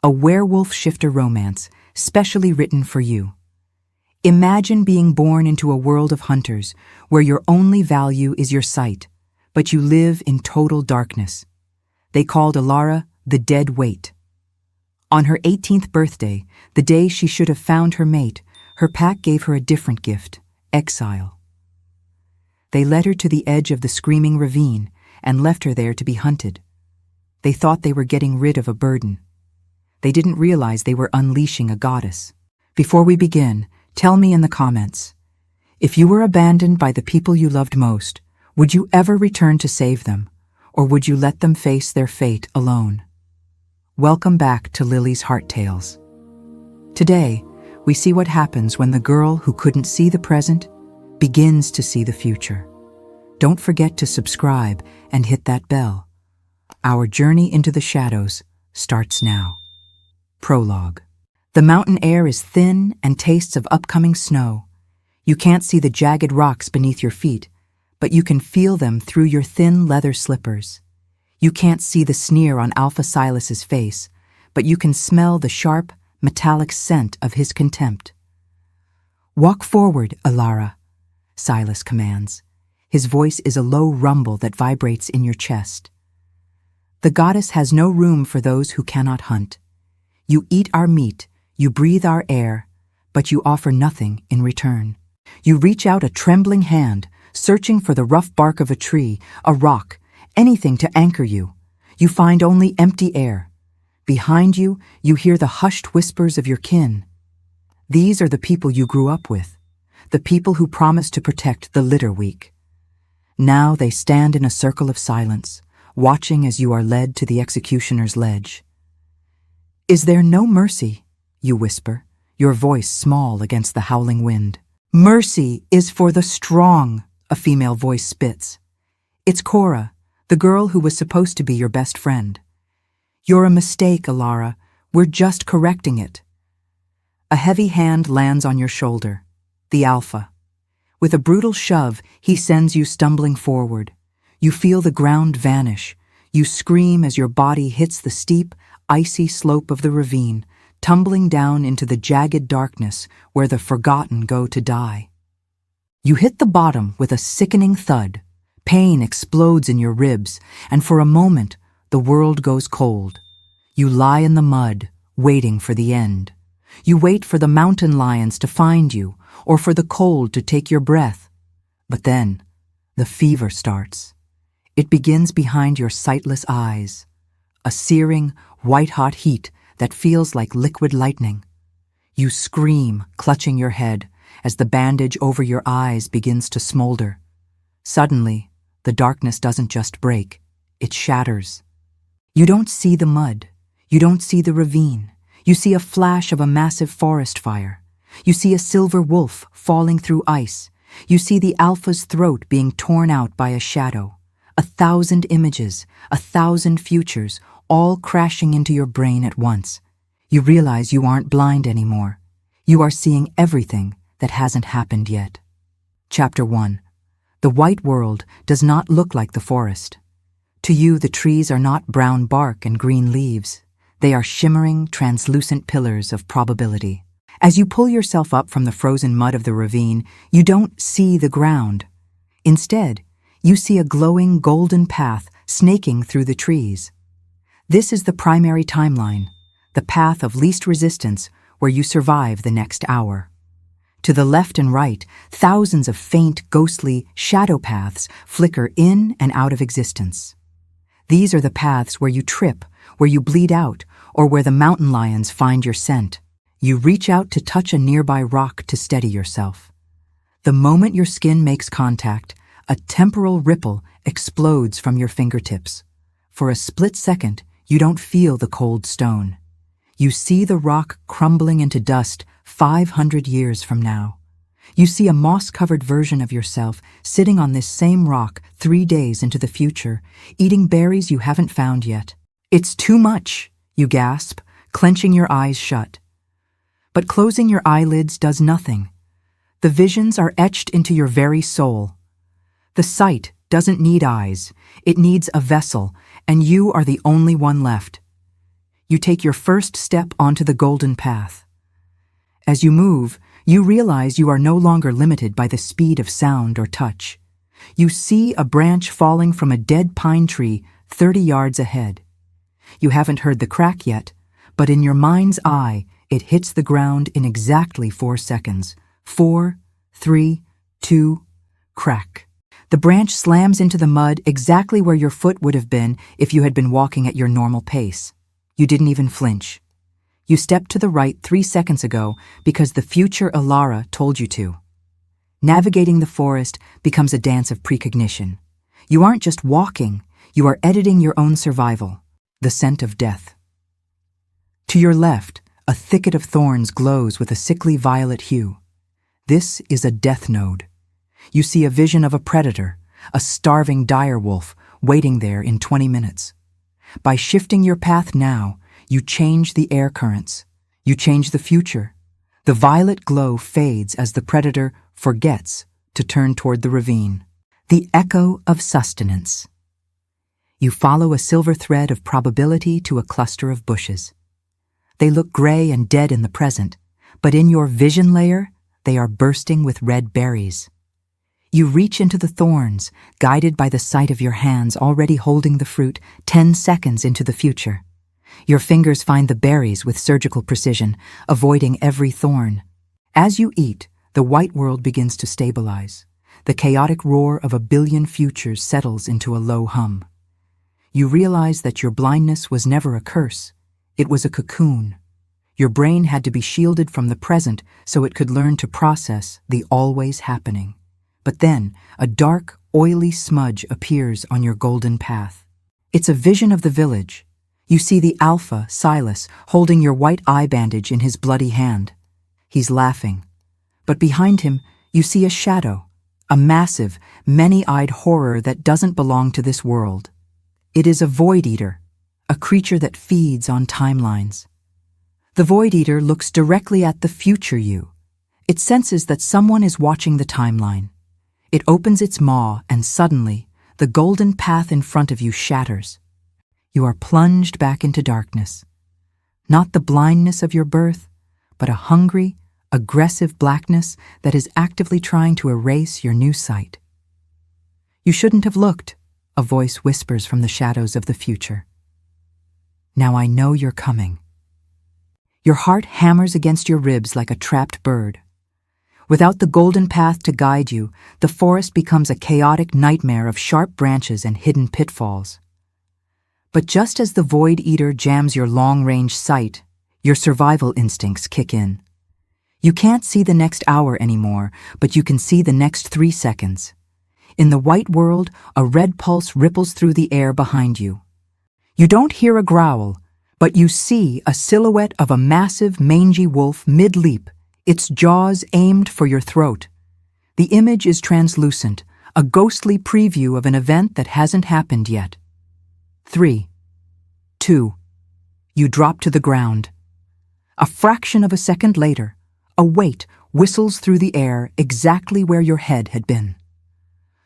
a werewolf shifter romance, specially written for you. Imagine being born into a world of hunters where your only value is your sight, but you live in total darkness. They called Elara the dead weight. On her 18th birthday, the day she should have found her mate, her pack gave her a different gift: exile. They led her to the edge of the screaming ravine and left her there to be hunted. They thought they were getting rid of a burden. They didn't realize they were unleashing a goddess. Before we begin, tell me in the comments, if you were abandoned by the people you loved most, would you ever return to save them, or would you let them face their fate alone? Welcome back to Lily's Heart Tales. Today, we see what happens when the girl who couldn't see the present begins to see the future. Don't forget to subscribe and hit that bell. Our journey into the shadows starts now. Prologue. The mountain air is thin and tastes of upcoming snow. You can't see the jagged rocks beneath your feet, but you can feel them through your thin leather slippers. You can't see the sneer on Alpha Silas's face, but you can smell the sharp, metallic scent of his contempt. Walk forward, Elara, Silas commands. His voice is a low rumble that vibrates in your chest. The goddess has no room for those who cannot hunt. You eat our meat, you breathe our air, but you offer nothing in return. You reach out a trembling hand, searching for the rough bark of a tree, a rock, anything to anchor you. You find only empty air. Behind you, you hear the hushed whispers of your kin. These are the people you grew up with, the people who promised to protect the litter weak. Now they stand in a circle of silence, watching as you are led to the executioner's ledge. Is there no mercy? You whisper, your voice small against the howling wind. Mercy is for the strong, a female voice spits. It's Cora, the girl who was supposed to be your best friend. You're a mistake, Elara. We're just correcting it. A heavy hand lands on your shoulder. The Alpha. With a brutal shove, he sends you stumbling forward. You feel the ground vanish. You scream as your body hits the steep, icy slope of the ravine, tumbling down into the jagged darkness where the forgotten go to die. You hit the bottom with a sickening thud. Pain explodes in your ribs, and for a moment, the world goes cold. You lie in the mud, waiting for the end. You wait for the mountain lions to find you, or for the cold to take your breath. But then, the fever starts. It begins behind your sightless eyes. A searing, white-hot heat that feels like liquid lightning. You scream, clutching your head, as the bandage over your eyes begins to smolder. Suddenly, the darkness doesn't just break, it shatters. You don't see the mud. You don't see the ravine. You see a flash of a massive forest fire. You see a silver wolf falling through ice. You see the Alpha's throat being torn out by a shadow. 1,000 images, 1,000 futures, all crashing into your brain at once. You realize you aren't blind anymore. You are seeing everything that hasn't happened yet. Chapter 1. The white world does not look like the forest. To you, the trees are not brown bark and green leaves. They are shimmering, translucent pillars of probability. As you pull yourself up from the frozen mud of the ravine, you don't see the ground. Instead, you see a glowing golden path snaking through the trees. This is the primary timeline, the path of least resistance where you survive the next hour. To the left and right, thousands of faint, ghostly shadow paths flicker in and out of existence. These are the paths where you trip, where you bleed out, or where the mountain lions find your scent. You reach out to touch a nearby rock to steady yourself. The moment your skin makes contact, a temporal ripple explodes from your fingertips. For a split second, you don't feel the cold stone. You see the rock crumbling into dust 500 years from now. You see a moss-covered version of yourself sitting on this same rock 3 days into the future, eating berries you haven't found yet. It's too much, you gasp, clenching your eyes shut. But closing your eyelids does nothing. The visions are etched into your very soul. The sight doesn't need eyes, it needs a vessel, and you are the only one left. You take your first step onto the golden path. As you move, you realize you are no longer limited by the speed of sound or touch. You see a branch falling from a dead pine tree 30 yards ahead. You haven't heard the crack yet, but in your mind's eye, it hits the ground in exactly 4 seconds. 4, 3, 2, crack. The branch slams into the mud exactly where your foot would have been if you had been walking at your normal pace. You didn't even flinch. You stepped to the right 3 seconds ago because the future Elara told you to. Navigating the forest becomes a dance of precognition. You aren't just walking, you are editing your own survival, the scent of death. To your left, a thicket of thorns glows with a sickly violet hue. This is a death node. You see a vision of a predator, a starving dire wolf, waiting there in 20 minutes. By shifting your path now, you change the air currents. You change the future. The violet glow fades as the predator forgets to turn toward the ravine. The echo of sustenance. You follow a silver thread of probability to a cluster of bushes. They look gray and dead in the present, but in your vision layer, they are bursting with red berries. You reach into the thorns, guided by the sight of your hands already holding the fruit 10 seconds into the future. Your fingers find the berries with surgical precision, avoiding every thorn. As you eat, the white world begins to stabilize. The chaotic roar of a billion futures settles into a low hum. You realize that your blindness was never a curse. It was a cocoon. Your brain had to be shielded from the present so it could learn to process the always happening. But then, a dark, oily smudge appears on your golden path. It's a vision of the village. You see the alpha, Silas, holding your white eye bandage in his bloody hand. He's laughing. But behind him, you see a shadow, a massive, many-eyed horror that doesn't belong to this world. It is a Void Eater, a creature that feeds on timelines. The Void Eater looks directly at the future you. It senses that someone is watching the timeline. It opens its maw, and suddenly, the golden path in front of you shatters. You are plunged back into darkness. Not the blindness of your birth, but a hungry, aggressive blackness that is actively trying to erase your new sight. You shouldn't have looked, a voice whispers from the shadows of the future. Now I know you're coming. Your heart hammers against your ribs like a trapped bird. Without the golden path to guide you, the forest becomes a chaotic nightmare of sharp branches and hidden pitfalls. But just as the Void Eater jams your long-range sight, your survival instincts kick in. You can't see the next hour anymore, but you can see the next 3 seconds. In the white world, a red pulse ripples through the air behind you. You don't hear a growl, but you see a silhouette of a massive, mangy wolf mid-leap, its jaws aimed for your throat. The image is translucent, a ghostly preview of an event that hasn't happened yet. 3, 2, you drop to the ground. A fraction of a second later, a weight whistles through the air exactly where your head had been.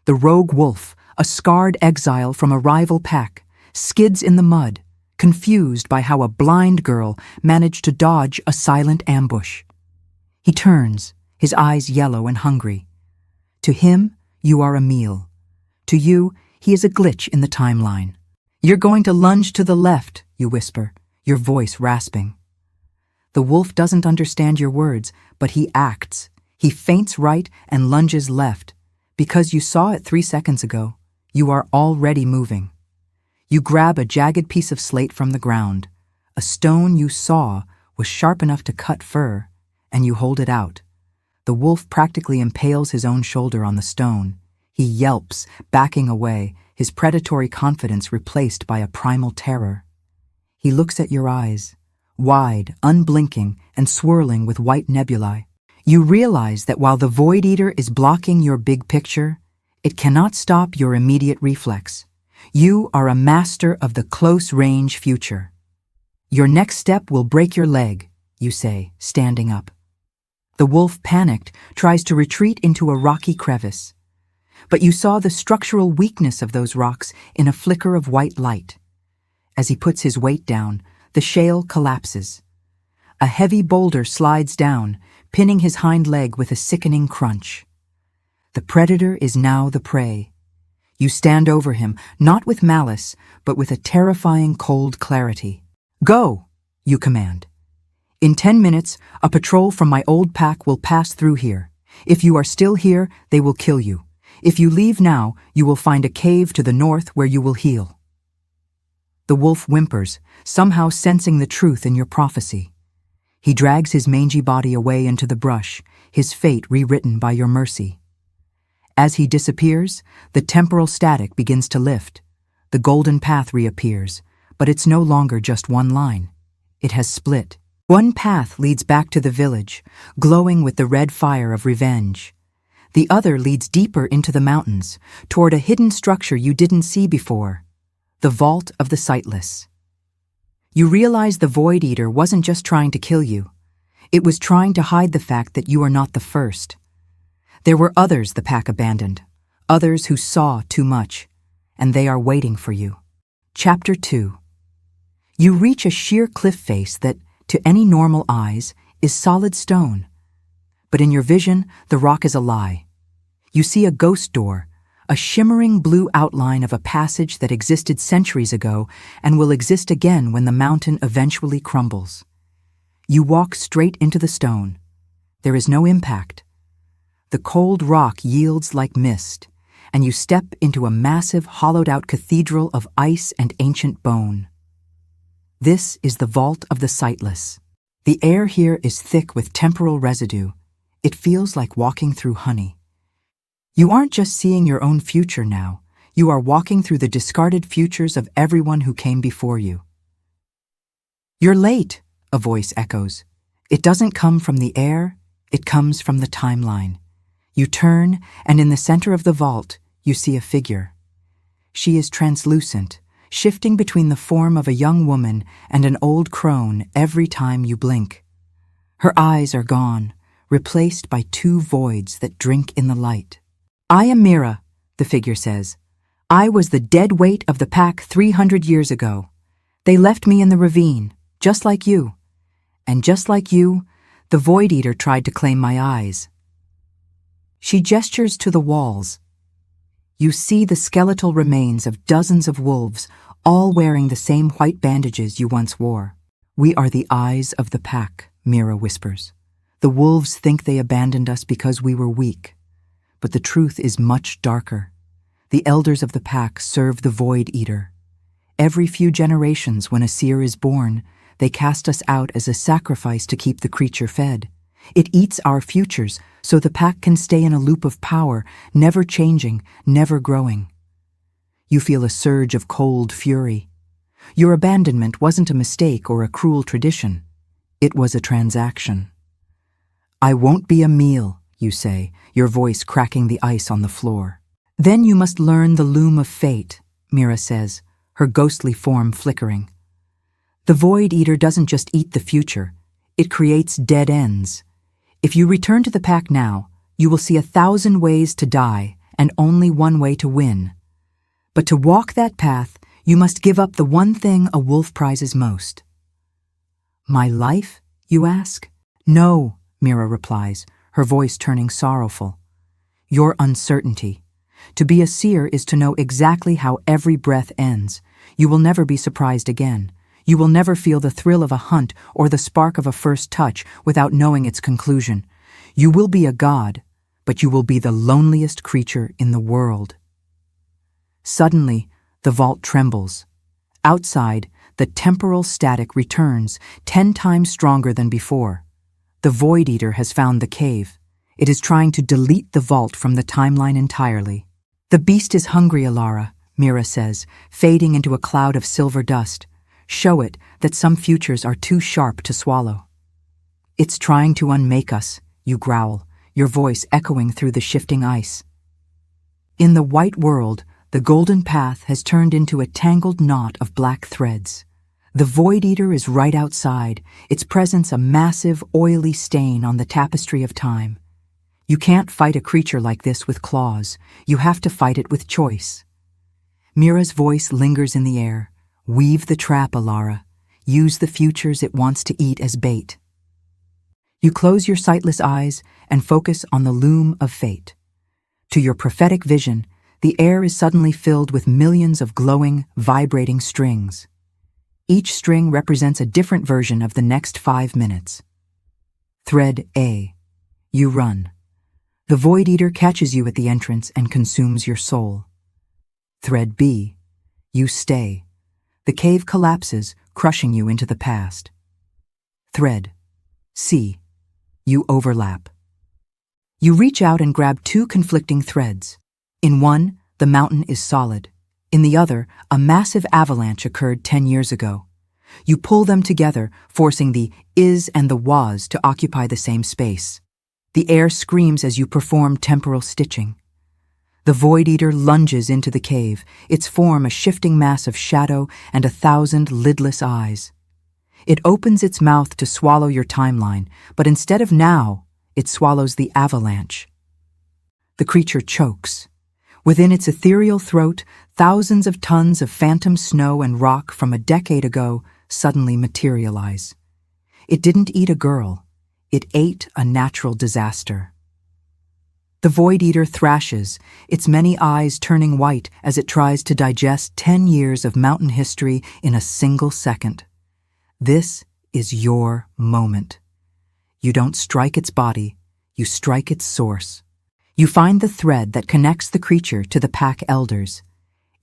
The rogue wolf, a scarred exile from a rival pack, skids in the mud, confused by how a blind girl managed to dodge a silent ambush. He turns, his eyes yellow and hungry. To him, you are a meal. To you, he is a glitch in the timeline. You're going to lunge to the left, you whisper, your voice rasping. The wolf doesn't understand your words, but he acts. He feints right and lunges left. Because you saw it 3 seconds ago, you are already moving. You grab a jagged piece of slate from the ground. A stone you saw was sharp enough to cut fur, and you hold it out. The wolf practically impales his own shoulder on the stone. He yelps, backing away, his predatory confidence replaced by a primal terror. He looks at your eyes, wide, unblinking, and swirling with white nebulae. You realize that while the Void Eater is blocking your big picture, it cannot stop your immediate reflex. You are a master of the close-range future. Your next step will break your leg, you say, standing up. The wolf, panicked, tries to retreat into a rocky crevice. But you saw the structural weakness of those rocks in a flicker of white light. As he puts his weight down, the shale collapses. A heavy boulder slides down, pinning his hind leg with a sickening crunch. The predator is now the prey. You stand over him, not with malice, but with a terrifying cold clarity. "Go!" you command. "In 10 minutes, a patrol from my old pack will pass through here. If you are still here, they will kill you. If you leave now, you will find a cave to the north where you will heal." The wolf whimpers, somehow sensing the truth in your prophecy. He drags his mangy body away into the brush, his fate rewritten by your mercy. As he disappears, the temporal static begins to lift. The golden path reappears, but it's no longer just one line. It has split. One path leads back to the village, glowing with the red fire of revenge. The other leads deeper into the mountains, toward a hidden structure you didn't see before, the Vault of the Sightless. You realize the Void Eater wasn't just trying to kill you. It was trying to hide the fact that you are not the first. There were others the pack abandoned, others who saw too much, and they are waiting for you. Chapter 2. You reach a sheer cliff face that, to any normal eyes, is solid stone. But in your vision, the rock is a lie. You see a ghost door, a shimmering blue outline of a passage that existed centuries ago and will exist again when the mountain eventually crumbles. You walk straight into the stone. There is no impact. The cold rock yields like mist, and you step into a massive, hollowed-out cathedral of ice and ancient bone. This is the Vault of the Sightless. The air here is thick with temporal residue. It feels like walking through honey. You aren't just seeing your own future now. You are walking through the discarded futures of everyone who came before you. "You're late," a voice echoes. It doesn't come from the air, it comes from the timeline. You turn, and in the center of the vault, you see a figure. She is translucent, shifting between the form of a young woman and an old crone every time you blink. Her eyes are gone, replaced by two voids that drink in the light. "I am Mira," the figure says. "I was the dead weight of the pack 300 years ago. They left me in the ravine, just like you. And just like you, the Void Eater tried to claim my eyes." She gestures to the walls. You see the skeletal remains of dozens of wolves, all wearing the same white bandages you once wore. "We are the eyes of the pack," Mira whispers. "The wolves think they abandoned us because we were weak. But the truth is much darker. The elders of the pack serve the Void Eater. Every few generations, when a seer is born, they cast us out as a sacrifice to keep the creature fed. It eats our futures, so the pack can stay in a loop of power, never changing, never growing." You feel a surge of cold fury. Your abandonment wasn't a mistake or a cruel tradition. It was a transaction. "I won't be a meal," you say, your voice cracking the ice on the floor. "Then you must learn the loom of fate," Mira says, her ghostly form flickering. "The Void Eater doesn't just eat the future. It creates dead ends. If you return to the pack now, you will see 1,000 ways to die and only one way to win. But to walk that path, you must give up the one thing a wolf prizes most." "My life?" you ask. "No," Mira replies, her voice turning sorrowful. "Your uncertainty. To be a seer is to know exactly how every breath ends. You will never be surprised again. You will never feel the thrill of a hunt or the spark of a first touch without knowing its conclusion. You will be a god, but you will be the loneliest creature in the world." Suddenly, the vault trembles. Outside, the temporal static returns, 10 times stronger than before. The Void Eater has found the cave. It is trying to delete the vault from the timeline entirely. "The beast is hungry, Elara," Mira says, fading into a cloud of silver dust. "Show it that some futures are too sharp to swallow." "It's trying to unmake us," you growl, your voice echoing through the shifting ice. In the white world, the golden path has turned into a tangled knot of black threads. The Void Eater is right outside, its presence a massive, oily stain on the tapestry of time. You can't fight a creature like this with claws. You have to fight it with choice. Mira's voice lingers in the air. "Weave the trap, Elara. use the futures it wants to eat as bait. You close your sightless eyes and focus on the loom of fate. To your prophetic vision, the air is suddenly filled with millions of glowing, vibrating strings. Each string represents a different version of the next 5 minutes. Thread A. You run. The Void Eater catches you at the entrance and consumes your soul. Thread B. You stay. The cave collapses, crushing you into the past. Thread C. You overlap. You reach out and grab 2 conflicting threads. In one, the mountain is solid. In the other, a massive avalanche occurred 10 years ago. You pull them together, forcing the is and the was to occupy the same space. The air screams as you perform temporal stitching. The Void Eater lunges into the cave, its form a shifting mass of shadow and 1,000 lidless eyes. It opens its mouth to swallow your timeline, but instead of now, it swallows the avalanche. The creature chokes. Within its ethereal throat, thousands of tons of phantom snow and rock from a decade ago suddenly materialize. It didn't eat a girl. It ate a natural disaster. The Void Eater thrashes, its many eyes turning white as it tries to digest 10 years of mountain history in a single second. This is your moment. You don't strike its body, you strike its source. You find the thread that connects the creature to the pack elders.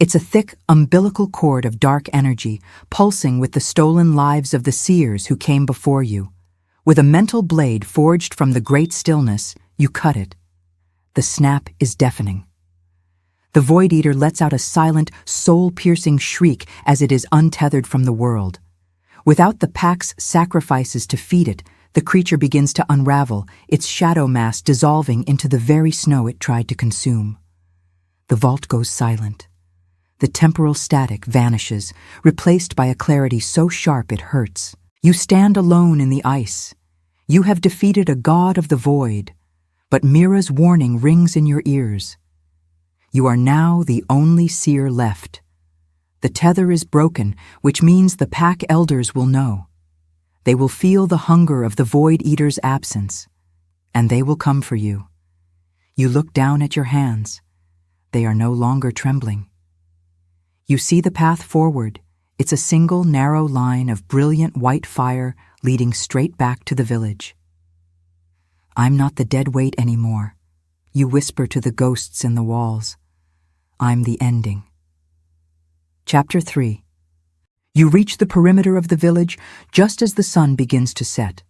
It's a thick, umbilical cord of dark energy, pulsing with the stolen lives of the seers who came before you. With a mental blade forged from the great stillness, you cut it. The snap is deafening. The Void Eater lets out a silent, soul-piercing shriek as it is untethered from the world. Without the pack's sacrifices to feed it, the creature begins to unravel, its shadow mass dissolving into the very snow it tried to consume. The vault goes silent. The temporal static vanishes, replaced by a clarity so sharp it hurts. You stand alone in the ice. You have defeated a god of the void, but Mira's warning rings in your ears. You are now the only seer left. The tether is broken, which means the pack elders will know. They will feel the hunger of the Void Eater's absence, and they will come for you. You look down at your hands. They are no longer trembling. You see the path forward. It's a single narrow line of brilliant white fire leading straight back to the village. I'm not the dead weight anymore. You whisper to the ghosts in the walls. I'm the ending. Chapter 3. You reach the perimeter of the village just as the sun begins to set.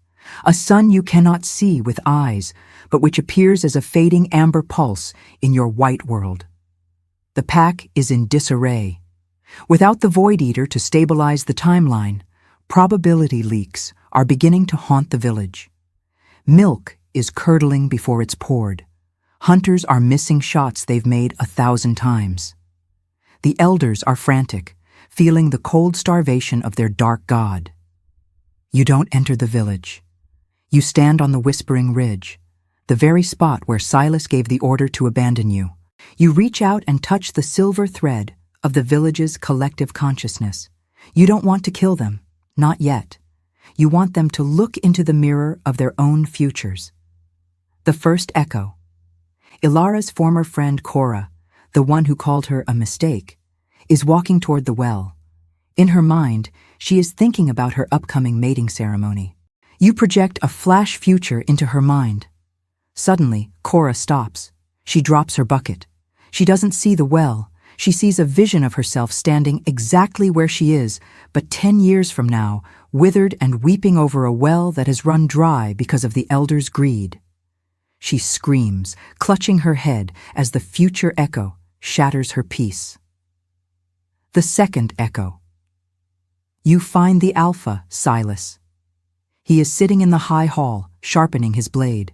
A sun you cannot see with eyes, but which appears as a fading amber pulse in your white world. The pack is in disarray. Without the Void Eater to stabilize the timeline, probability leaks are beginning to haunt the village. Milk is curdling before it's poured. Hunters are missing shots they've made 1,000 times. The elders are frantic, feeling the cold starvation of their dark god. You don't enter the village. You stand on the Whispering Ridge, the very spot where Silas gave the order to abandon you. You reach out and touch the silver thread of the village's collective consciousness. You don't want to kill them, not yet. You want them to look into the mirror of their own futures. The first echo. Elara's former friend Cora, the one who called her a mistake, is walking toward the well. In her mind, she is thinking about her upcoming mating ceremony. You project a flash future into her mind. Suddenly, Cora stops. She drops her bucket. She doesn't see the well. She sees a vision of herself standing exactly where she is, but 10 years from now, withered and weeping over a well that has run dry because of the elders' greed. She screams, clutching her head as the future echo shatters her peace. The second echo. You find the Alpha, Silas. He is sitting in the high hall, sharpening his blade.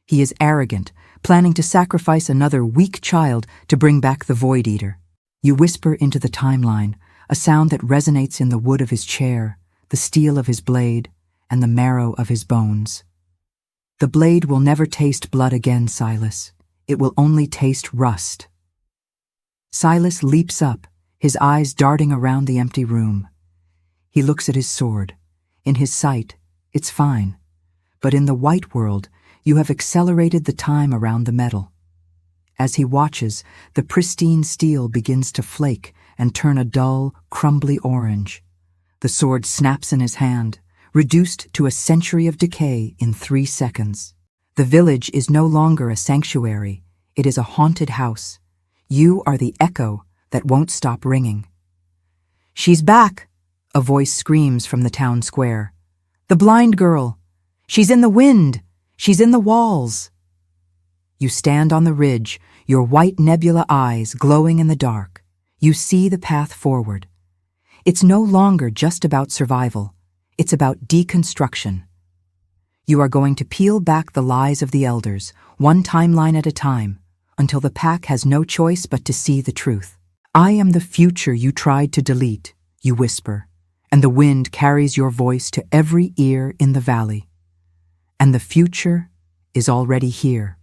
He is arrogant, planning to sacrifice another weak child to bring back the Void Eater. You whisper into the timeline, a sound that resonates in the wood of his chair, the steel of his blade, and the marrow of his bones. The blade will never taste blood again, Silas. It will only taste rust. Silas leaps up, his eyes darting around the empty room. He looks at his sword. In his sight, it's fine. But in the white world, you have accelerated the time around the metal. As he watches, the pristine steel begins to flake and turn a dull, crumbly orange. The sword snaps in his hand, reduced to a century of decay in 3 seconds. The village is no longer a sanctuary, it is a haunted house. You are the echo that won't stop ringing. "She's back!" a voice screams from the town square. "The blind girl! She's in the wind! She's in the walls!" You stand on the ridge, your white nebula eyes glowing in the dark. You see the path forward. It's no longer just about survival. It's about deconstruction. You are going to peel back the lies of the elders, one timeline at a time, until the pack has no choice but to see the truth. "I am the future you tried to delete," you whisper, and the wind carries your voice to every ear in the valley. And the future is already here.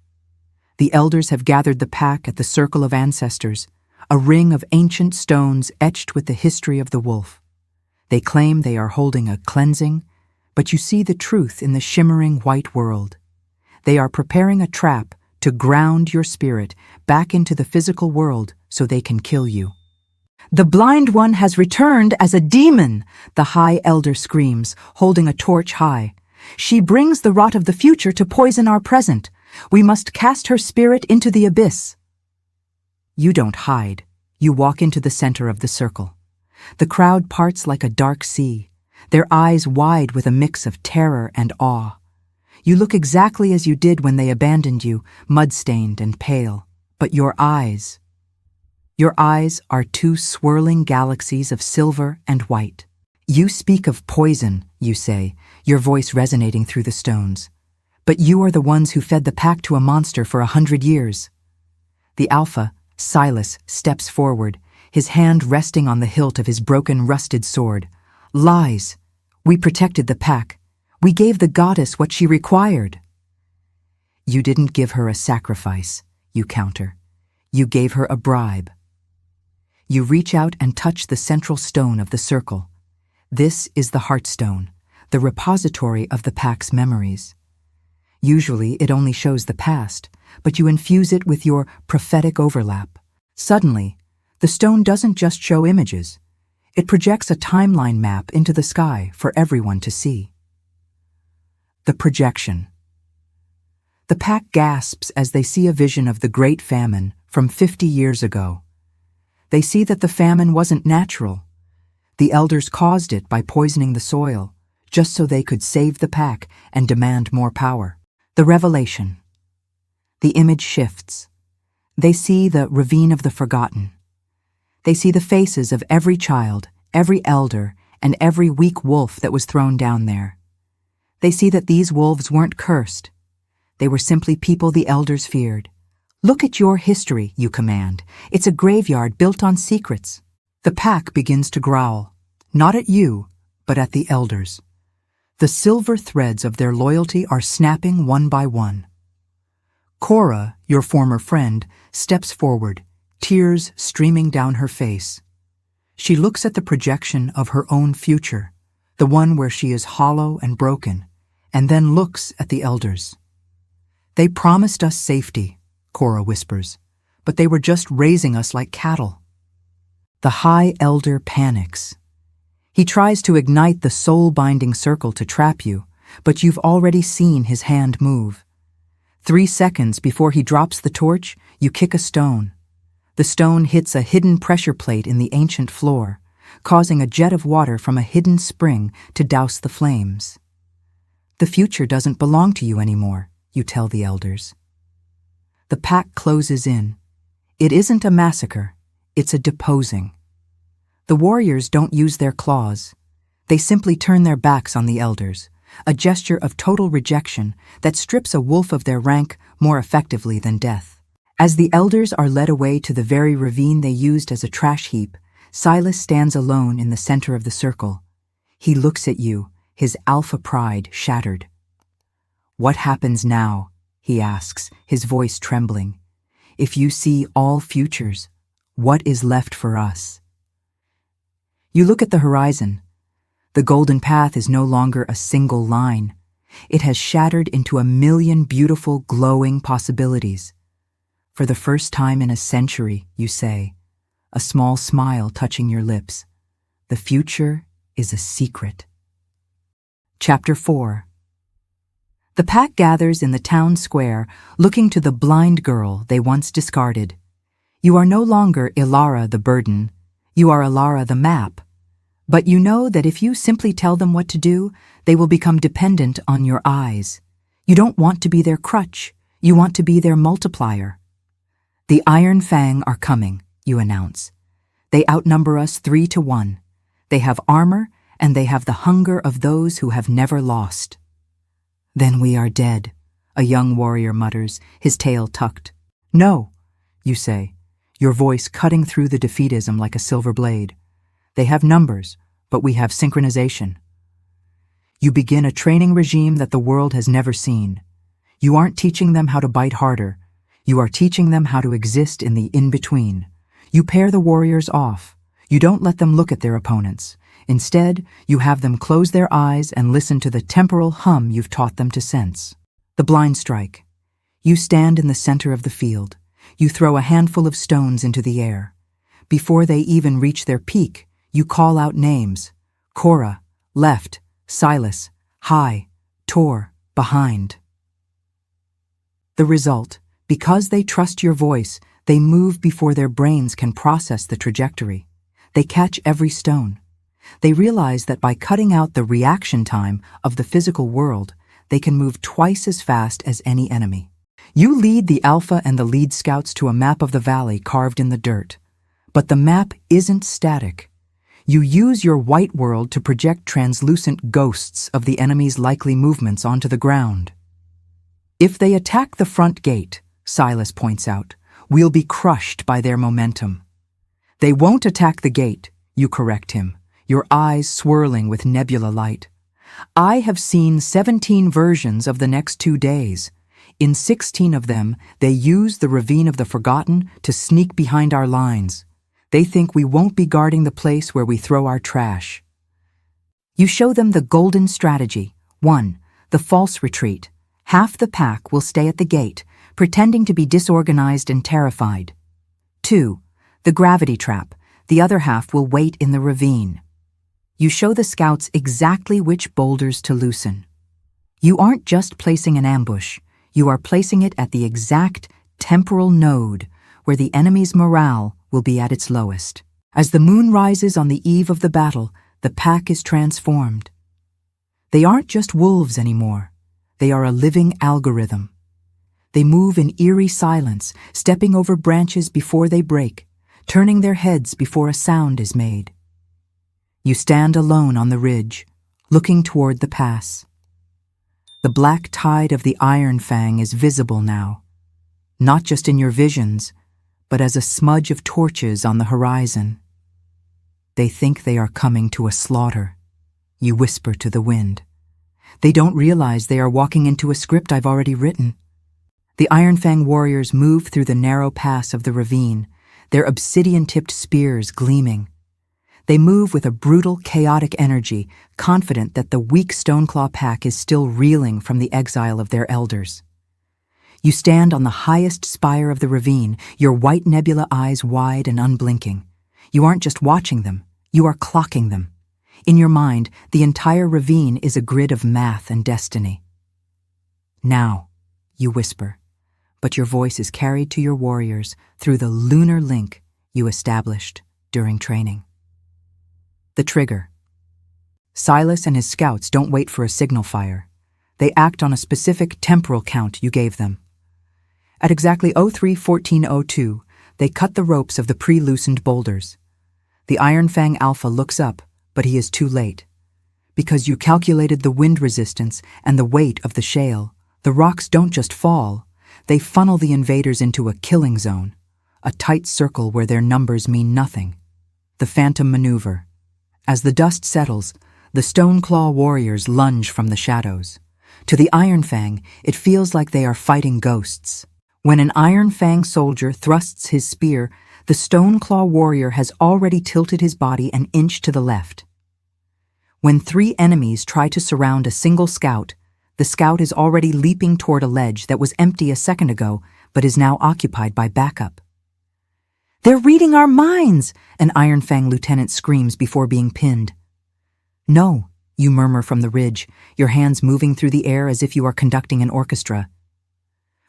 The elders have gathered the pack at the circle of ancestors, a ring of ancient stones etched with the history of the wolf. They claim they are holding a cleansing, but you see the truth in the shimmering white world. They are preparing a trap to ground your spirit back into the physical world so they can kill you. "The blind one has returned as a demon," the high elder screams, holding a torch high. "She brings the rot of the future to poison our present. We must cast her spirit into the abyss." You don't hide. You walk into the center of the circle. The crowd parts like a dark sea, their eyes wide with a mix of terror and awe. You look exactly as you did when they abandoned you, mud-stained and pale. But your eyes are 2 swirling galaxies of silver and white. "You speak of poison," you say, your voice resonating through the stones. "But you are the ones who fed the pack to a monster for 100 years. The alpha, Silas, steps forward, his hand resting on the hilt of his broken, rusted sword. "Lies. We protected the pack. We gave the goddess what she required." "You didn't give her a sacrifice," you counter. "You gave her a bribe." You reach out and touch the central stone of the circle. This is the Heartstone, the repository of the pack's memories. Usually it only shows the past, but you infuse it with your prophetic overlap. Suddenly, the stone doesn't just show images. It projects a timeline map into the sky for everyone to see. The projection. The pack gasps as they see a vision of the Great Famine from 50 years ago. They see that the famine wasn't natural. The elders caused it by poisoning the soil, just so they could save the pack and demand more power. The revelation. The image shifts. They see the Ravine of the Forgotten. They see the faces of every child, every elder, and every weak wolf that was thrown down there. They see that these wolves weren't cursed. They were simply people the elders feared. "Look at your history," you command. "It's a graveyard built on secrets." The pack begins to growl, not at you, but at the elders. The silver threads of their loyalty are snapping one by one. Cora, your former friend, steps forward, tears streaming down her face. She looks at the projection of her own future, the one where she is hollow and broken, and then looks at the elders. "They promised us safety," Cora whispers, "but they were just raising us like cattle." The High Elder panics. He tries to ignite the soul-binding circle to trap you, but you've already seen his hand move. 3 seconds before he drops the torch, you kick a stone. The stone hits a hidden pressure plate in the ancient floor, causing a jet of water from a hidden spring to douse the flames. "The future doesn't belong to you anymore," you tell the elders. The pack closes in. It isn't a massacre, it's a deposing. The warriors don't use their claws. They simply turn their backs on the elders, a gesture of total rejection that strips a wolf of their rank more effectively than death. As the elders are led away to the very ravine they used as a trash heap, Silas stands alone in the center of the circle. He looks at you, his alpha pride shattered. "What happens now?" he asks, his voice trembling. "If you see all futures, what is left for us?" You look at the horizon. The golden path is no longer a single line. It has shattered into a million beautiful, glowing possibilities. For the first time in a century, you say, a small smile touching your lips, the future is a secret. Chapter 4. The pack gathers in the town square, looking to the blind girl they once discarded. You are no longer Elara the burden, you are Elara the map. But you know that if you simply tell them what to do, they will become dependent on your eyes. You don't want to be their crutch, you want to be their multiplier. The Iron Fang are coming, you announce. They outnumber us 3-1. They have armor, and they have the hunger of those who have never lost. Then we are dead, a young warrior mutters, his tail tucked. No, you say, your voice cutting through the defeatism like a silver blade. They have numbers, but we have synchronization. You begin a training regime that the world has never seen. You aren't teaching them how to bite harder. You are teaching them how to exist in the in-between. You pair the warriors off. You don't let them look at their opponents. Instead, you have them close their eyes and listen to the temporal hum you've taught them to sense. The blind strike. You stand in the center of the field. You throw a handful of stones into the air. Before they even reach their peak, you call out names. Cora, left, Silas, high, Tor, behind. The result, because they trust your voice, they move before their brains can process the trajectory. They catch every stone. They realize that by cutting out the reaction time of the physical world, they can move twice as fast as any enemy. You lead the Alpha and the lead scouts to a map of the valley carved in the dirt. But the map isn't static. You use your white world to project translucent ghosts of the enemy's likely movements onto the ground. If they attack the front gate, Silas points out, we'll be crushed by their momentum. They won't attack the gate, you correct him, your eyes swirling with nebula light. I have seen 17 versions of the next 2 days. In 16 of them, they use the Ravine of the Forgotten to sneak behind our lines. They think we won't be guarding the place where we throw our trash. You show them the golden strategy. 1. The false retreat. Half the pack will stay at the gate, pretending to be disorganized and terrified. 2. The gravity trap. The other half will wait in the ravine. You show the scouts exactly which boulders to loosen. You aren't just placing an ambush. You are placing it at the exact temporal node where the enemy's morale will be at its lowest. As the moon rises on the eve of the battle, the pack is transformed. They aren't just wolves anymore. They are a living algorithm. They move in eerie silence, stepping over branches before they break, turning their heads before a sound is made. You stand alone on the ridge, looking toward the pass. The black tide of the Iron Fang is visible now, not just in your visions, but as a smudge of torches on the horizon. They think they are coming to a slaughter. You whisper to the wind. They don't realize they are walking into a script I've already written. The Iron Fang warriors move through the narrow pass of the ravine, their obsidian-tipped spears gleaming. They move with a brutal, chaotic energy, confident that the weak Stoneclaw pack is still reeling from the exile of their elders. You stand on the highest spire of the ravine, your white nebula eyes wide and unblinking. You aren't just watching them, you are clocking them. In your mind, the entire ravine is a grid of math and destiny. Now, you whisper, but your voice is carried to your warriors through the lunar link you established during training. The trigger. Silas and his scouts don't wait for a signal fire. They act on a specific temporal count you gave them. At exactly 03:14:02, they cut the ropes of the pre-loosened boulders. The Iron Fang Alpha looks up, but he is too late. Because you calculated the wind resistance and the weight of the shale, the rocks don't just fall, they funnel the invaders into a killing zone, a tight circle where their numbers mean nothing. The Phantom Maneuver. As the dust settles, the Stoneclaw warriors lunge from the shadows. To the Iron Fang, it feels like they are fighting ghosts. When an Iron Fang soldier thrusts his spear, the Stoneclaw warrior has already tilted his body an inch to the left. When 3 enemies try to surround a single scout, the scout is already leaping toward a ledge that was empty a second ago but is now occupied by backup. "They're reading our minds!" an Iron Fang lieutenant screams before being pinned. "No," you murmur from the ridge, your hands moving through the air as if you are conducting an orchestra.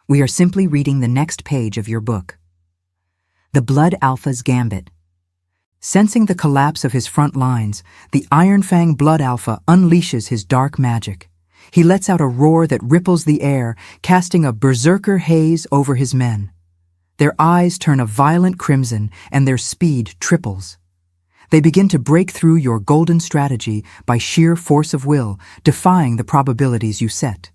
"We are simply reading the next page of your book." The Blood Alpha's Gambit. Sensing the collapse of his front lines, the Iron Fang Blood Alpha unleashes his dark magic. He lets out a roar that ripples the air, casting a berserker haze over his men. Their eyes turn a violent crimson and their speed triples. They begin to break through your golden strategy by sheer force of will, defying the probabilities you set.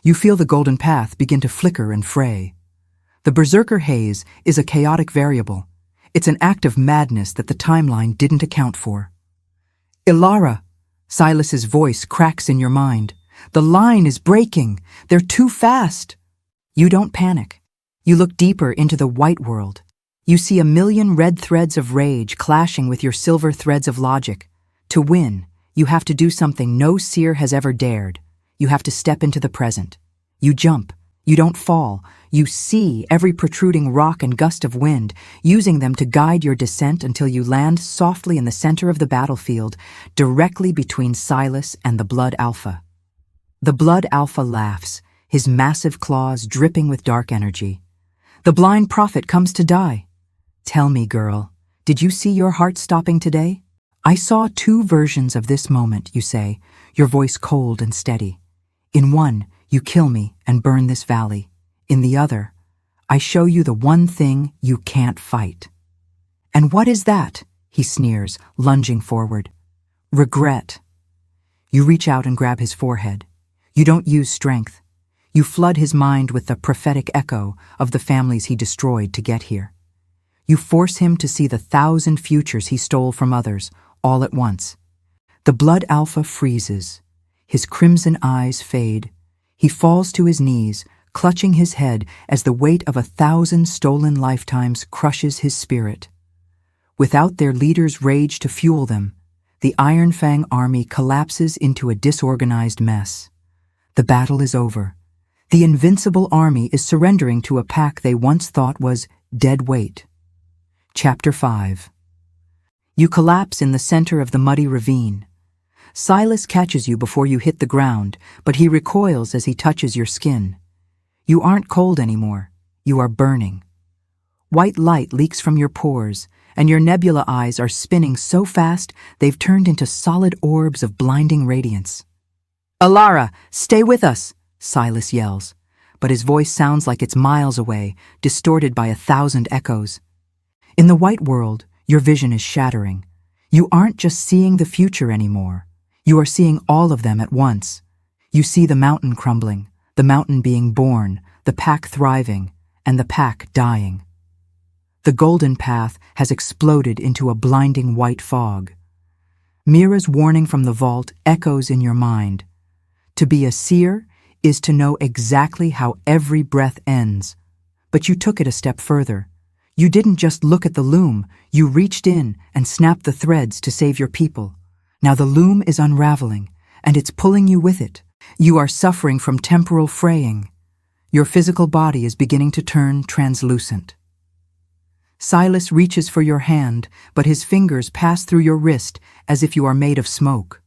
You feel the golden path begin to flicker and fray. The berserker haze is a chaotic variable. It's an act of madness that the timeline didn't account for. "Elara!" Silas's voice cracks in your mind. "The line is breaking. They're too fast." You don't panic. You look deeper into the white world. You see a million red threads of rage clashing with your silver threads of logic. To win, you have to do something no seer has ever dared. You have to step into the present. You jump. You don't fall. You see every protruding rock and gust of wind, using them to guide your descent until you land softly in the center of the battlefield, directly between Silas and the Blood Alpha. The Blood Alpha laughs, his massive claws dripping with dark energy. The blind prophet comes to die. "Tell me, girl, did you see your heart stopping today?" "I saw 2 versions of this moment," you say, your voice cold and steady. "In one, you kill me and burn this valley. In the other, I show you the one thing you can't fight." "And what is that?" he sneers, lunging forward. "Regret." You reach out and grab his forehead. You don't use strength. You flood his mind with the prophetic echo of the families he destroyed to get here. You force him to see the 1,000 futures he stole from others, all at once. The Blood Alpha freezes. His crimson eyes fade. He falls to his knees, clutching his head as the weight of 1,000 stolen lifetimes crushes his spirit. Without their leader's rage to fuel them, the Iron Fang army collapses into a disorganized mess. The battle is over. The invincible army is surrendering to a pack they once thought was dead weight. Chapter 5. You collapse in the center of the muddy ravine. Silas catches you before you hit the ground, but he recoils as he touches your skin. You aren't cold anymore. You are burning. White light leaks from your pores, and your nebula eyes are spinning so fast they've turned into solid orbs of blinding radiance. "Elara, stay with us!" Silas yells, but his voice sounds like it's miles away, distorted by 1,000 echoes. In the white world, your vision is shattering. You aren't just seeing the future anymore. You are seeing all of them at once. You see the mountain crumbling, the mountain being born, the pack thriving, and the pack dying. The golden path has exploded into a blinding white fog. Mira's warning from the vault echoes in your mind. To be a seer is to know exactly how every breath ends. But you took it a step further. You didn't just look at the loom, you reached in and snapped the threads to save your people. Now the loom is unraveling, and it's pulling you with it. You are suffering from temporal fraying. Your physical body is beginning to turn translucent. Silas reaches for your hand, but his fingers pass through your wrist as if you are made of smoke.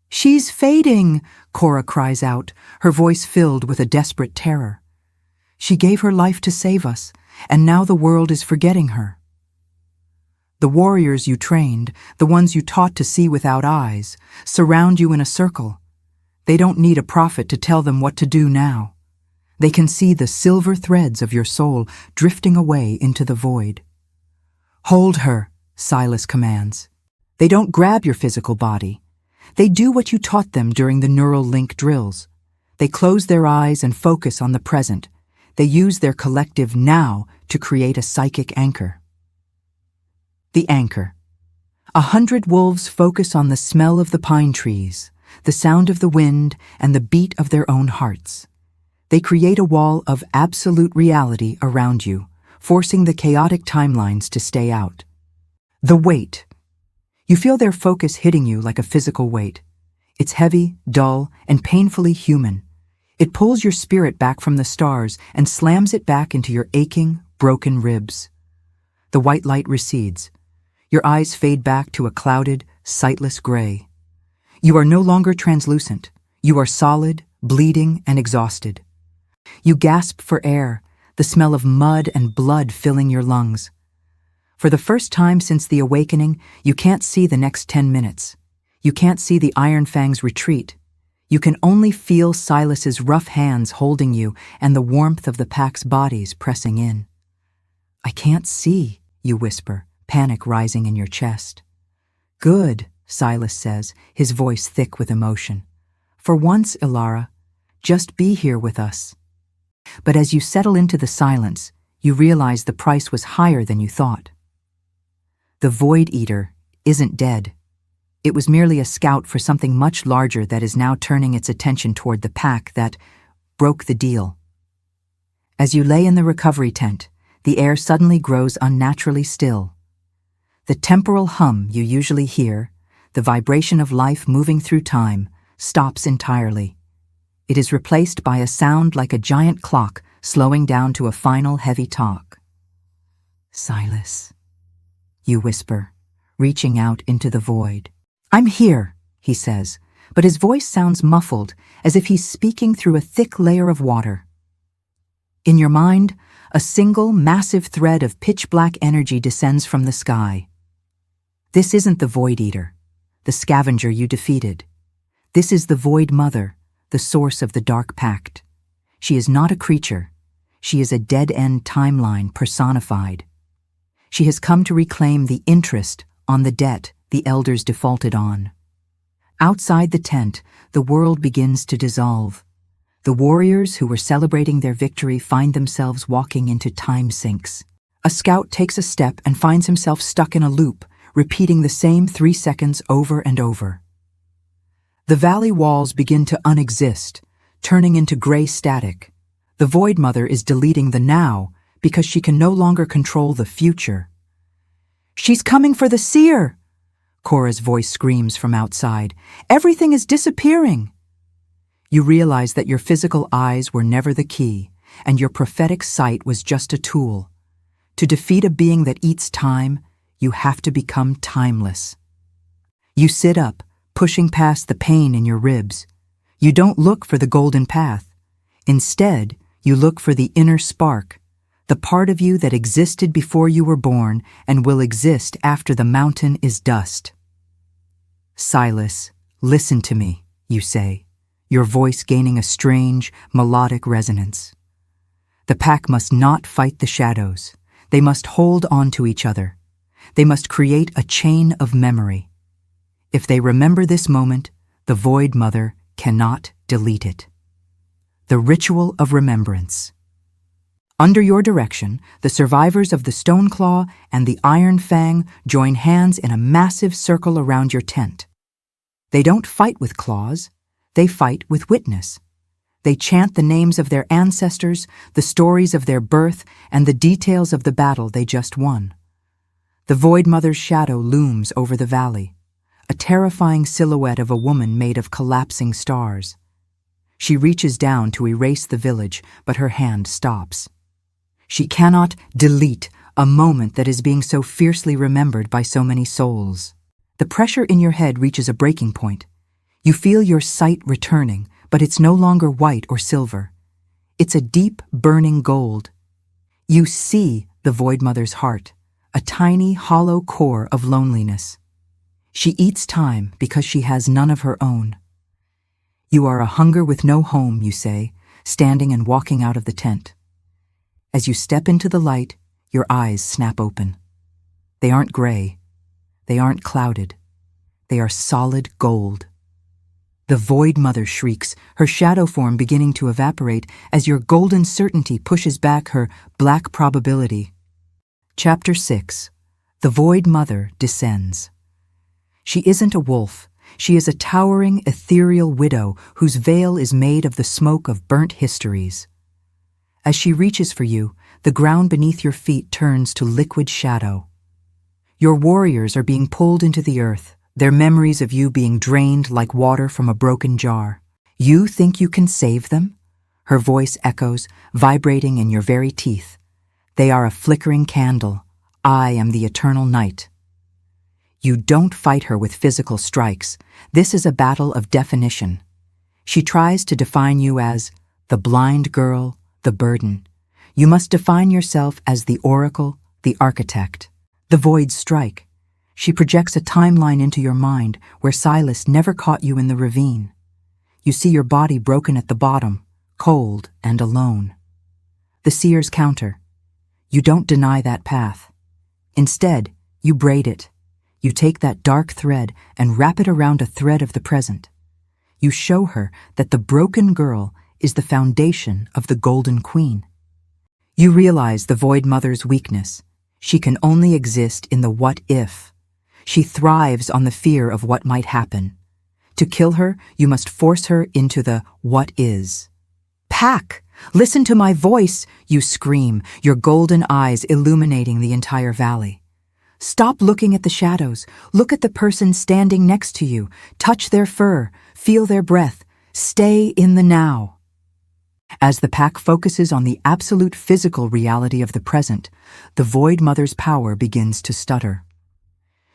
"She's fading," Cora cries out, her voice filled with a desperate terror. "She gave her life to save us, and now the world is forgetting her." The warriors you trained, the ones you taught to see without eyes, surround you in a circle. They don't need a prophet to tell them what to do now. They can see the silver threads of your soul drifting away into the void. "Hold her," Silas commands. They don't grab your physical body. They do what you taught them during the neural link drills. They close their eyes and focus on the present. They use their collective now to create a psychic anchor. The anchor. 100 wolves focus on the smell of the pine trees, the sound of the wind, and the beat of their own hearts. They create a wall of absolute reality around you, forcing the chaotic timelines to stay out. The weight. You feel their focus hitting you like a physical weight. It's heavy, dull, and painfully human. It pulls your spirit back from the stars and slams it back into your aching, broken ribs. The white light recedes. Your eyes fade back to a clouded, sightless gray. You are no longer translucent. You are solid, bleeding, and exhausted. You gasp for air, the smell of mud and blood filling your lungs. For the first time since the awakening, you can't see the next 10 minutes. You can't see the Iron Fang's retreat. You can only feel Silas's rough hands holding you and the warmth of the pack's bodies pressing in. "I can't see," you whisper, panic rising in your chest. "Good," Silas says, his voice thick with emotion. "For once, Elara, just be here with us." But as you settle into the silence, you realize the price was higher than you thought. The Void Eater isn't dead. It was merely a scout for something much larger that is now turning its attention toward the pack that broke the deal. As you lay in the recovery tent, the air suddenly grows unnaturally still. The temporal hum you usually hear, the vibration of life moving through time, stops entirely. It is replaced by a sound like a giant clock slowing down to a final heavy talk. "Silas," you whisper, reaching out into the void. "I'm here," he says, but his voice sounds muffled, as if he's speaking through a thick layer of water. In your mind, a single, massive thread of pitch-black energy descends from the sky. This isn't the Void Eater, the scavenger you defeated. This is the Void Mother, the source of the Dark Pact. She is not a creature. She is a dead-end timeline personified. She has come to reclaim the interest on the debt the elders defaulted on. Outside the tent, the world begins to dissolve. The warriors who were celebrating their victory find themselves walking into time sinks. A scout takes a step and finds himself stuck in a loop, repeating the same 3 seconds over and over. The valley walls begin to unexist, turning into gray static. The Void Mother is deleting the now because she can no longer control the future. "She's coming for the Seer!" Cora's voice screams from outside. "Everything is disappearing!" You realize that your physical eyes were never the key, and your prophetic sight was just a tool. To defeat a being that eats time, you have to become timeless. You sit up, pushing past the pain in your ribs. You don't look for the golden path. Instead, you look for the inner spark, the part of you that existed before you were born and will exist after the mountain is dust. "Silas, listen to me," you say, your voice gaining a strange, melodic resonance. The pack must not fight the shadows. They must hold on to each other. They must create a chain of memory. If they remember this moment, the Void Mother cannot delete it. The ritual of remembrance. Under your direction, the survivors of the Stoneclaw and the Iron Fang join hands in a massive circle around your tent. They don't fight with claws, they fight with witness. They chant the names of their ancestors, the stories of their birth, and the details of the battle they just won. The Void Mother's shadow looms over the valley, a terrifying silhouette of a woman made of collapsing stars. She reaches down to erase the village, but her hand stops. She cannot delete a moment that is being so fiercely remembered by so many souls. The pressure in your head reaches a breaking point. You feel your sight returning, but it's no longer white or silver. It's a deep, burning gold. You see the Void Mother's heart, a tiny, hollow core of loneliness. She eats time because she has none of her own. You are a hunger with no home, you say, standing and walking out of the tent. As you step into the light, your eyes snap open. They aren't gray. They aren't clouded. They are solid gold. The Void Mother shrieks, her shadow form beginning to evaporate as your golden certainty pushes back her black probability. Chapter 6. The Void Mother descends. She isn't a wolf. She is a towering, ethereal widow whose veil is made of the smoke of burnt histories. As she reaches for you, the ground beneath your feet turns to liquid shadow. Your warriors are being pulled into the earth, their memories of you being drained like water from a broken jar. You think you can save them? Her voice echoes, vibrating in your very teeth. They are a flickering candle. I am the eternal night. You don't fight her with physical strikes. This is a battle of definition. She tries to define you as the blind girl, the burden. You must define yourself as the oracle, the architect. The voids strike. She projects a timeline into your mind where Silas never caught you in the ravine. You see your body broken at the bottom, cold and alone. The Seer's counter. You don't deny that path. Instead, you braid it. You take that dark thread and wrap it around a thread of the present. You show her that the broken girl is the foundation of the Golden Queen. You realize the Void Mother's weakness. She can only exist in the what if. She thrives on the fear of what might happen. To kill her, you must force her into the what is. Pack! Listen to my voice, you scream, your golden eyes illuminating the entire valley. Stop looking at the shadows. Look at the person standing next to you. Touch their fur. Feel their breath. Stay in the now. As the pack focuses on the absolute physical reality of the present, the Void Mother's power begins to stutter.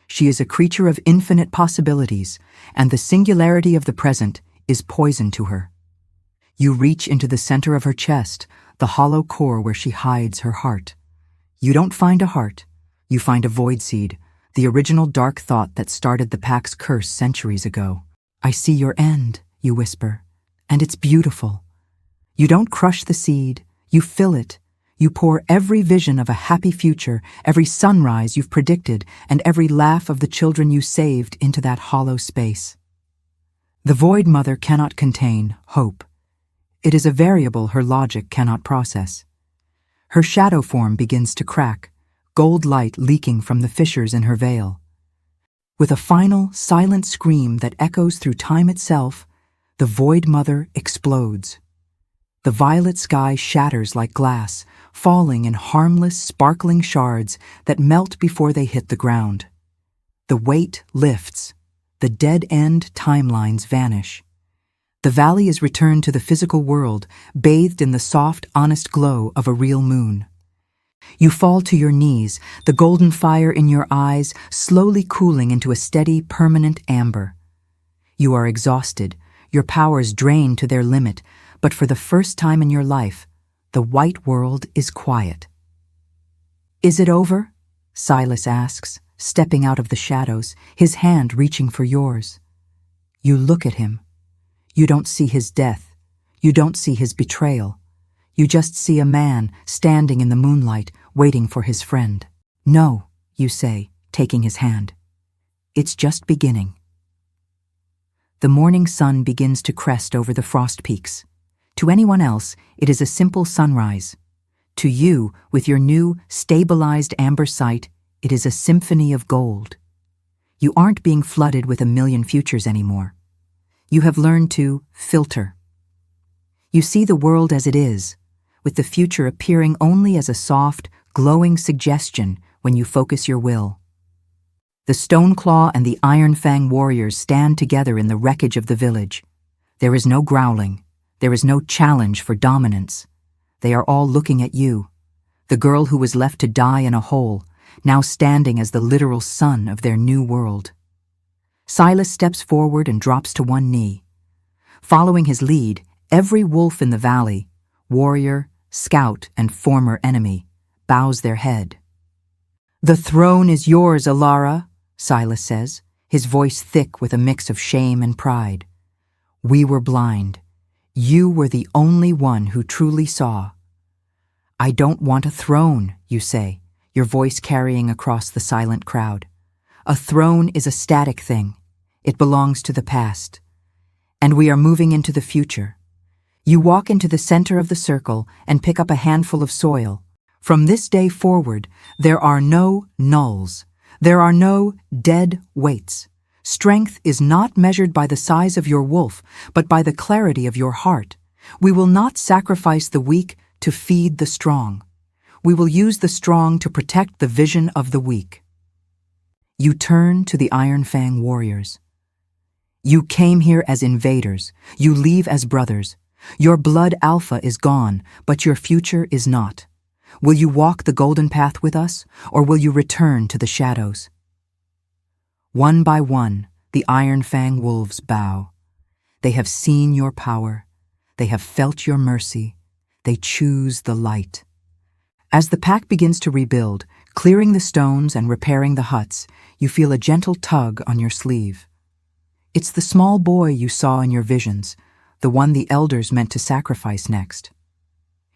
She is a creature of infinite possibilities, and the singularity of the present is poison to her. You reach into the center of her chest, the hollow core where she hides her heart. You don't find a heart. You find a void seed, the original dark thought that started the pack's curse centuries ago. I see your end, you whisper, and it's beautiful. You don't crush the seed, you fill it. You pour every vision of a happy future, every sunrise you've predicted, and every laugh of the children you saved into that hollow space. The Void Mother cannot contain hope. It is a variable her logic cannot process. Her shadow form begins to crack, gold light leaking from the fissures in her veil. With a final, silent scream that echoes through time itself, the Void Mother explodes. The violet sky shatters like glass, falling in harmless, sparkling shards that melt before they hit the ground. The weight lifts. The dead-end timelines vanish. The valley is returned to the physical world, bathed in the soft, honest glow of a real moon. You fall to your knees, the golden fire in your eyes slowly cooling into a steady, permanent amber. You are exhausted, your powers drained to their limit, but for the first time in your life, the white world is quiet. Is it over? Silas asks, stepping out of the shadows, his hand reaching for yours. You look at him. You don't see his death. You don't see his betrayal. You just see a man standing in the moonlight, waiting for his friend. No, you say, taking his hand. It's just beginning. The morning sun begins to crest over the frost peaks. To anyone else, it is a simple sunrise. To you, with your new, stabilized amber sight, it is a symphony of gold. You aren't being flooded with a million futures anymore. You have learned to filter. You see the world as it is, with the future appearing only as a soft, glowing suggestion when you focus your will. The Stoneclaw and the Iron Fang warriors stand together in the wreckage of the village. There is no growling. There is no challenge for dominance. They are all looking at you, the girl who was left to die in a hole, now standing as the literal sun of their new world. Silas steps forward and drops to one knee. Following his lead, every wolf in the valley, warrior, scout, and former enemy, bows their head. "The throne is yours, Elara," Silas says, his voice thick with a mix of shame and pride. "We were blind. You were the only one who truly saw." "I don't want a throne," you say, your voice carrying across the silent crowd. "A throne is a static thing. It belongs to the past. And we are moving into the future." You walk into the center of the circle and pick up a handful of soil. From this day forward, there are no nulls. There are no dead weights. Strength is not measured by the size of your wolf, but by the clarity of your heart. We will not sacrifice the weak to feed the strong. We will use the strong to protect the vision of the weak. You turn to the Iron Fang warriors. You came here as invaders. You leave as brothers. Your blood alpha is gone, but your future is not. Will you walk the golden path with us, or will you return to the shadows? One by one, the Iron Fang wolves bow. They have seen your power. They have felt your mercy. They choose the light. As the pack begins to rebuild, clearing the stones and repairing the huts, you feel a gentle tug on your sleeve. It's the small boy you saw in your visions, the one the elders meant to sacrifice next.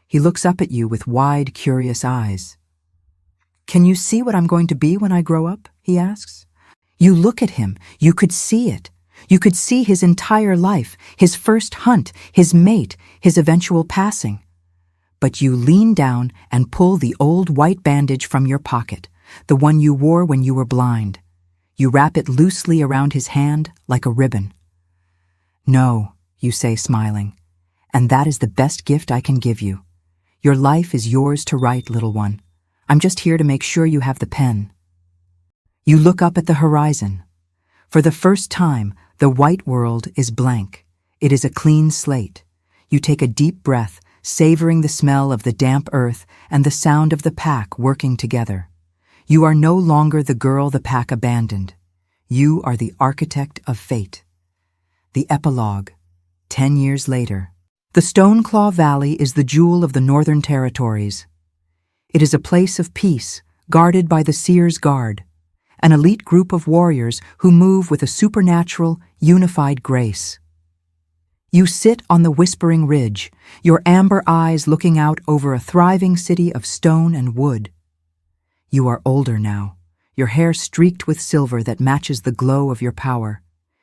He looks up at you with wide, curious eyes. "Can you see what I'm going to be when I grow up?" he asks. You look at him. You could see it. You could see his entire life, his first hunt, his mate, his eventual passing. But you lean down and pull the old white bandage from your pocket, the one you wore when you were blind. You wrap it loosely around his hand like a ribbon. "No," you say, smiling, "and that is the best gift I can give you. Your life is yours to write, little one. I'm just here to make sure you have the pen." You look up at the horizon. For the first time, the white world is blank. It is a clean slate. You take a deep breath, savoring the smell of the damp earth and the sound of the pack working together. You are no longer the girl the pack abandoned. You are the architect of fate. The epilogue, 10 years later. The Stoneclaw Valley is the jewel of the Northern Territories. It is a place of peace, guarded by the Seer's Guard, an elite group of warriors who move with a supernatural, unified grace. You sit on the Whispering Ridge, your amber eyes looking out over a thriving city of stone and wood. You are older now, your hair streaked with silver that matches the glow of your power.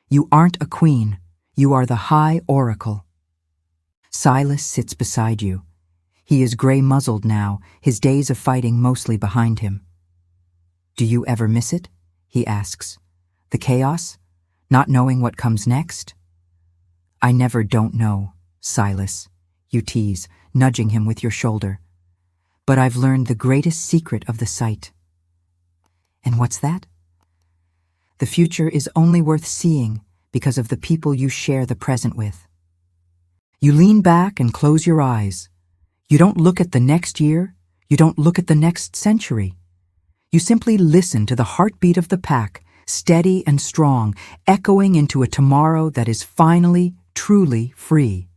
You aren't a queen, you are the High Oracle. Silas sits beside you. He is gray-muzzled now, his days of fighting mostly behind him. "Do you ever miss it?" he asks. "The chaos? Not knowing what comes next?" "I never don't know, Silas," you tease, nudging him with your shoulder. "But I've learned the greatest secret of the sight." "And what's that?" "The future is only worth seeing because of the people you share the present with." You lean back and close your eyes. You don't look at the next year. You don't look at the next century. You simply listen to the heartbeat of the pack, steady and strong, echoing into a tomorrow that is finally, truly free.